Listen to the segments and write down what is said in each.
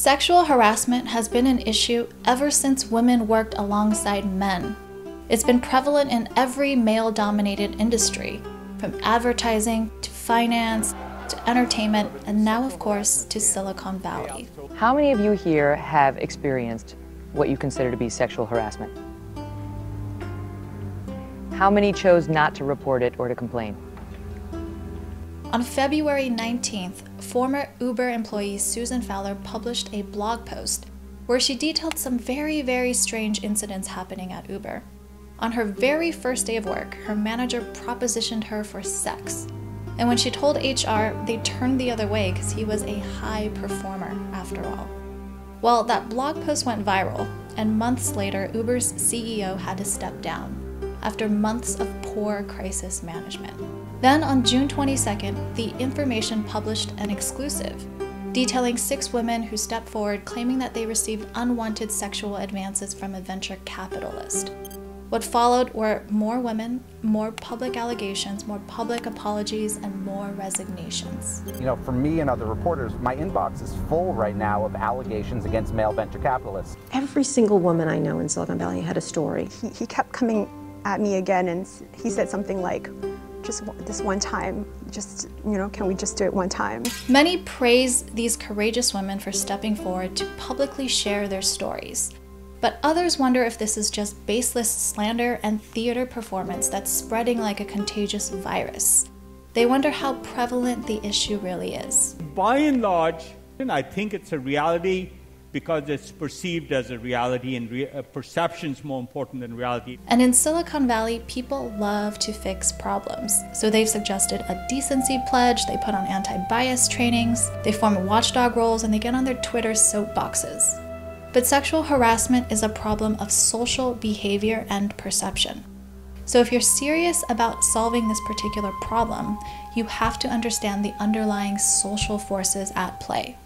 Sexual harassment has been an issue ever since women worked alongside men. It's been prevalent in every male-dominated industry, from advertising to finance to entertainment, and now, of course, to Silicon Valley. How many of you here have experienced what you consider to be sexual harassment? How many chose not to report it or to complain? On February 19th, former Uber employee Susan Fowler published a blog post where she detailed some very strange incidents happening at Uber. On her very first day of work, her manager propositioned her for sex. And when she told HR, they turned the other way because he was a high performer after all. Well, that blog post went viral, and months later, Uber's CEO had to step down after months of poor crisis management. Then on June 22nd, The Information published an exclusive detailing 6 women who stepped forward claiming that they received unwanted sexual advances from a venture capitalist. What followed were more women, more public allegations, more public apologies, and more resignations. You know, for me and other reporters, my inbox is full right now of allegations against male venture capitalists. Every single woman I know in Silicon Valley had a story. He kept coming at me again, and he said something like, just this one time, just, you know, can we just do it one time? Many praise these courageous women for stepping forward to publicly share their stories. But others wonder if this is just baseless slander and theater performance that's spreading like a contagious virus. They wonder how prevalent the issue really is. By and large, I think it's a reality because it's perceived as a reality, and perception's more important than reality. And in Silicon Valley, people love to fix problems. So they've suggested a decency pledge, they put on anti-bias trainings, they form watchdog roles, and they get on their Twitter soapboxes. But sexual harassment is a problem of social behavior and perception. So if you're serious about solving this particular problem, you have to understand the underlying social forces at play.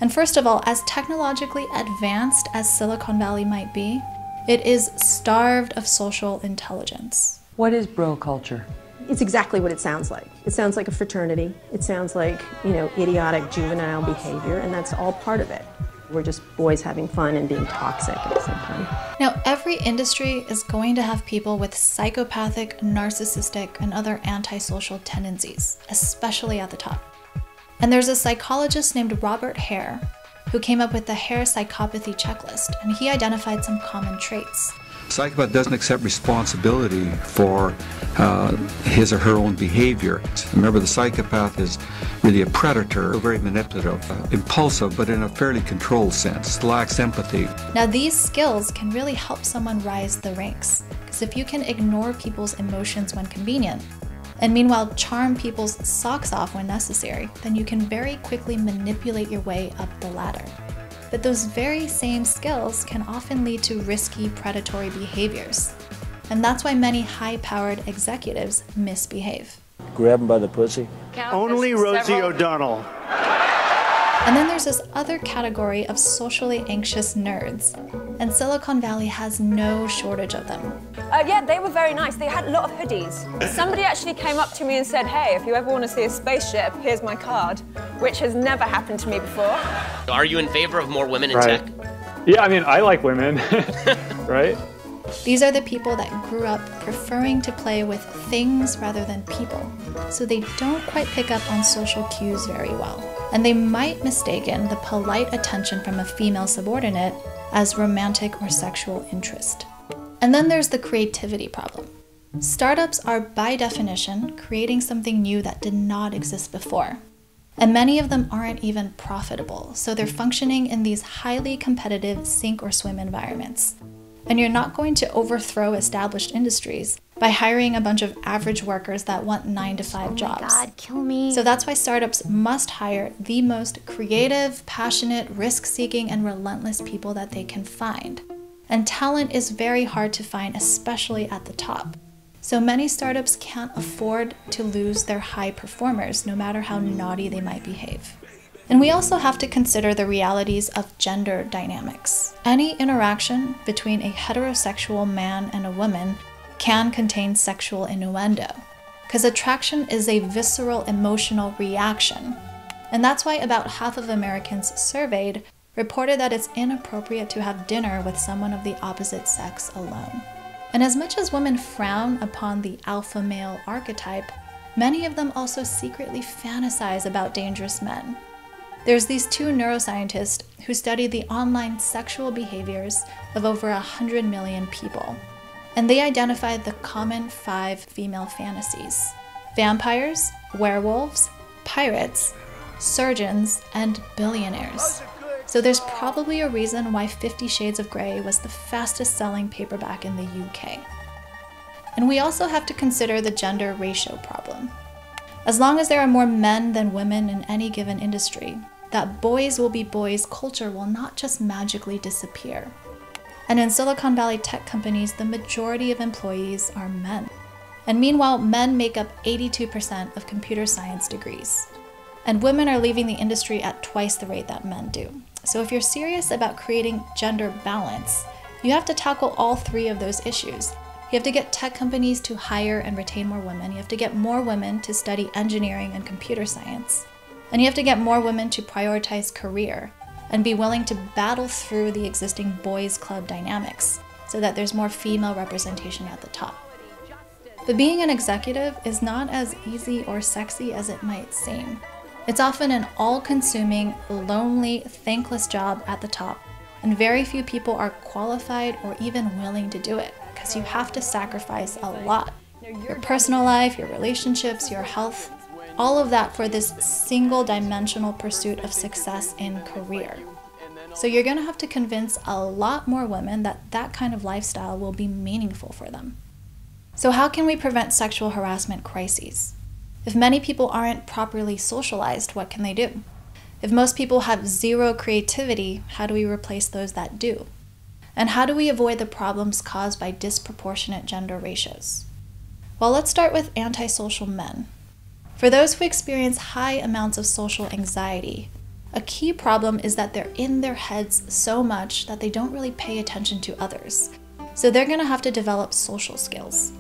And first of all, as technologically advanced as Silicon Valley might be, it is starved of social intelligence. What is bro culture? It's exactly what it sounds like. It sounds like a fraternity. It sounds like, you know, idiotic juvenile behavior, and that's all part of it. We're just boys having fun and being toxic at the same time. Now, every industry is going to have people with psychopathic, narcissistic, and other antisocial tendencies, especially at the top. And there's a psychologist named Robert Hare who came up with the Hare psychopathy checklist, and he identified some common traits. Psychopath doesn't accept responsibility for his or her own behavior. Remember, the psychopath is really a predator, very manipulative, impulsive, but in a fairly controlled sense, lacks empathy. Now, these skills can really help someone rise the ranks, because if you can ignore people's emotions when convenient, and meanwhile charm people's socks off when necessary, then you can very quickly manipulate your way up the ladder. But those very same skills can often lead to risky predatory behaviors. And that's why many high-powered executives misbehave. Grab him by the pussy. Only Rosie O'Donnell. And then there's this other category of socially anxious nerds. And Silicon Valley has no shortage of them. Yeah, they were very nice. They had a lot of hoodies. Somebody actually came up to me and said, hey, if you ever want to see a spaceship, here's my card, which has never happened to me before. Are you in favor of more women in tech? Yeah, I mean, I like women, right? These are the people that grew up preferring to play with things rather than people, so they don't quite pick up on social cues very well. And they might mistaken the polite attention from a female subordinate as romantic or sexual interest. And then there's the creativity problem. Startups are, by definition, creating something new that did not exist before. And many of them aren't even profitable, so they're functioning in these highly competitive sink or swim environments. And you're not going to overthrow established industries by hiring a bunch of average workers that want 9-to-5 jobs. Oh my God, kill me. So that's why startups must hire the most creative, passionate, risk-seeking, and relentless people that they can find. And talent is very hard to find, especially at the top. So many startups can't afford to lose their high performers, no matter how naughty they might behave. And we also have to consider the realities of gender dynamics. Any interaction between a heterosexual man and a woman can contain sexual innuendo, because attraction is a visceral emotional reaction. And that's why about half of Americans surveyed reported that it's inappropriate to have dinner with someone of the opposite sex alone. And as much as women frown upon the alpha male archetype, many of them also secretly fantasize about dangerous men. There's these two neuroscientists who studied the online sexual behaviors of over 100 million people, and they identified the common 5 female fantasies: vampires, werewolves, pirates, surgeons, and billionaires. So there's probably a reason why 50 Shades of Grey was the fastest selling paperback in the UK. And we also have to consider the gender ratio problem. As long as there are more men than women in any given industry, that boys will be boys culture will not just magically disappear. And in Silicon Valley tech companies, the majority of employees are men. And meanwhile, men make up 82% of computer science degrees. And women are leaving the industry at twice the rate that men do. So if you're serious about creating gender balance, you have to tackle all 3 of those issues. You have to get tech companies to hire and retain more women. You have to get more women to study engineering and computer science. And you have to get more women to prioritize career and be willing to battle through the existing boys' club dynamics so that there's more female representation at the top. But being an executive is not as easy or sexy as it might seem. It's often an all-consuming, lonely, thankless job at the top, and very few people are qualified or even willing to do it, because you have to sacrifice a lot. Your personal life, your relationships, your health, all of that for this single-dimensional pursuit of success in career. So you're going to have to convince a lot more women that that kind of lifestyle will be meaningful for them. So how can we prevent sexual harassment crises? If many people aren't properly socialized, what can they do? If most people have zero creativity, how do we replace those that do? And how do we avoid the problems caused by disproportionate gender ratios? Well, let's start with antisocial men. For those who experience high amounts of social anxiety, a key problem is that they're in their heads so much that they don't really pay attention to others. So they're going to have to develop social skills.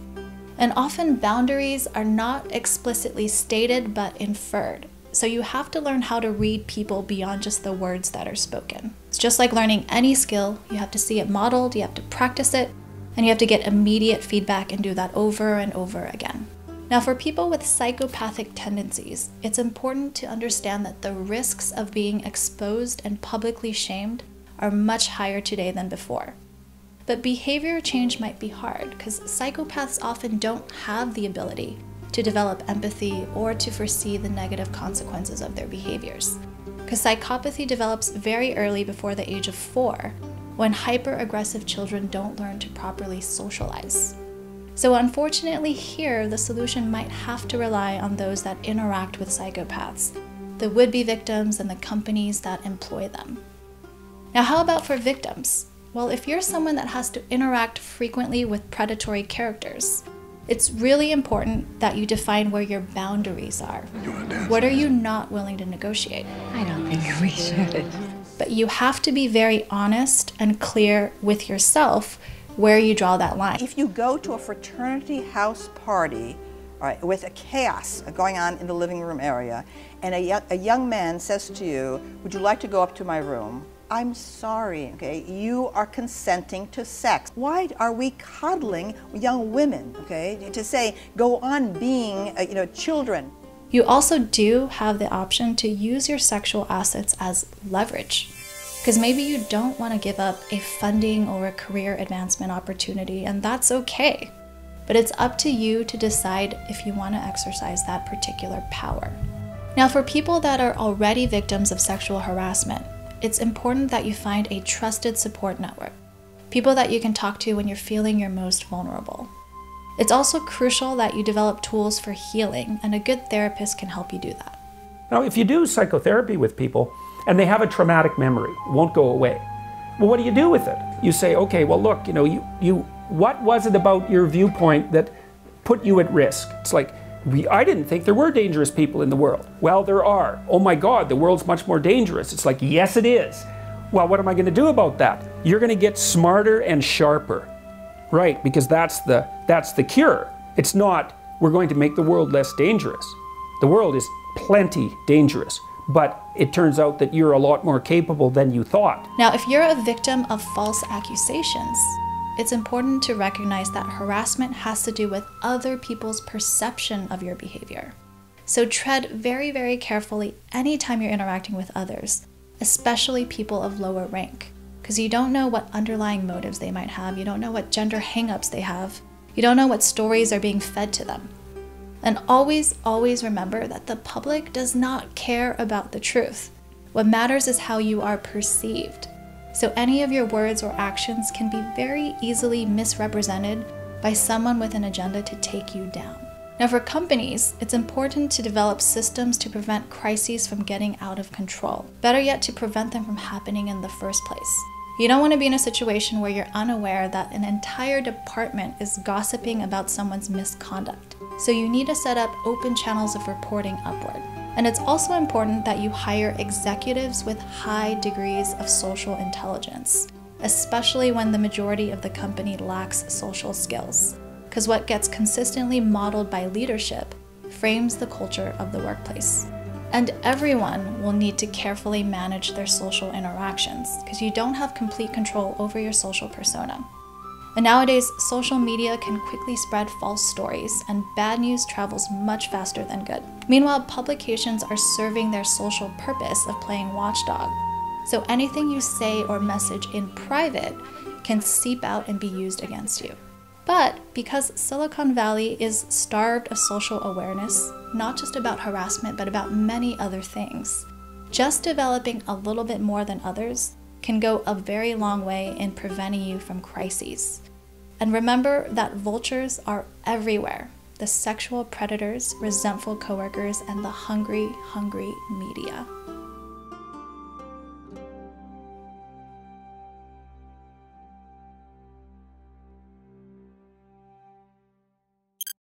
And often boundaries are not explicitly stated but inferred. So you have to learn how to read people beyond just the words that are spoken. It's just like learning any skill. You have to see it modeled, you have to practice it, and you have to get immediate feedback and do that over and over again. Now, for people with psychopathic tendencies, it's important to understand that the risks of being exposed and publicly shamed are much higher today than before. But behavior change might be hard because psychopaths often don't have the ability to develop empathy or to foresee the negative consequences of their behaviors. Because psychopathy develops very early before the age of 4, when hyper-aggressive children don't learn to properly socialize. So unfortunately here, the solution might have to rely on those that interact with psychopaths, the would-be victims and the companies that employ them. Now, how about for victims? Well, if you're someone that has to interact frequently with predatory characters, it's really important that you define where your boundaries are. What are you not willing to negotiate? I don't think we should. But you have to be very honest and clear with yourself where you draw that line. If you go to a fraternity house party, all right, with a chaos going on in the living room area, and a young man says to you, "Would you like to go up to my room?" I'm sorry, okay, you are consenting to sex. Why are we coddling young women, okay, to say, go on being, children? You also do have the option to use your sexual assets as leverage. Because maybe you don't want to give up a funding or a career advancement opportunity, and that's okay. But it's up to you to decide if you want to exercise that particular power. Now, for people that are already victims of sexual harassment, it's important that you find a trusted support network, people that you can talk to when you're feeling your most vulnerable. It's also crucial that you develop tools for healing, and a good therapist can help you do that. Now, if you do psychotherapy with people and they have a traumatic memory, it won't go away. Well, what do you do with it? You say, okay, well, look, what was it about your viewpoint that put you at risk? It's like, I didn't think there were dangerous people in the world. Well, there are. Oh my God, the world's much more dangerous. It's like, yes, it is. Well, what am I going to do about that? You're going to get smarter and sharper, right? Because that's the cure. It's not, we're going to make the world less dangerous. The world is plenty dangerous, but it turns out that you're a lot more capable than you thought. Now, if you're a victim of false accusations, it's important to recognize that harassment has to do with other people's perception of your behavior. So tread very, very carefully anytime you're interacting with others, especially people of lower rank, because you don't know what underlying motives they might have, you don't know what gender hang-ups they have, you don't know what stories are being fed to them. And always, always remember that the public does not care about the truth. What matters is how you are perceived. So any of your words or actions can be very easily misrepresented by someone with an agenda to take you down. Now for companies, it's important to develop systems to prevent crises from getting out of control. Better yet, to prevent them from happening in the first place. You don't want to be in a situation where you're unaware that an entire department is gossiping about someone's misconduct. So you need to set up open channels of reporting upward. And it's also important that you hire executives with high degrees of social intelligence, especially when the majority of the company lacks social skills. Because what gets consistently modeled by leadership frames the culture of the workplace. And everyone will need to carefully manage their social interactions, because you don't have complete control over your social persona. And nowadays, social media can quickly spread false stories, and bad news travels much faster than good. Meanwhile, publications are serving their social purpose of playing watchdog. So anything you say or message in private can seep out and be used against you. But because Silicon Valley is starved of social awareness, not just about harassment, but about many other things, just developing a little bit more than others can go a very long way in preventing you from crises. And remember that vultures are everywhere. The sexual predators, resentful coworkers, and the hungry, hungry media.